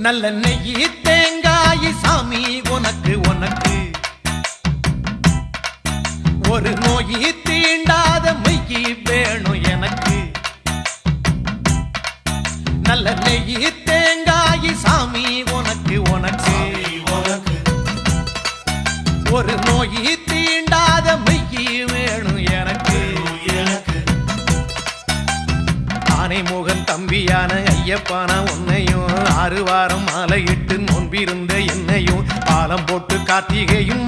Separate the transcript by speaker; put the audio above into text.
Speaker 1: நல்ல நெய்யி தேங்காய் சாமி உனக்கு உனக்கு ஒரு நோயி தீண்டாத மெய்யி வேணும் எனக்கு நல்ல நெய்யி தேங்காய் சாமி உனக்கு உனக்கு ஒரு நோயி தீண்டாத மெய்யி வேணும் எனக்கு ஆனைமுகன் தம்பியான ஐயப்பான உன்னையும் 6 வாரம் மாலையிட்டு நோன்பிருந்த என்னையும் பாலம் போட்டு கார்த்திகையும்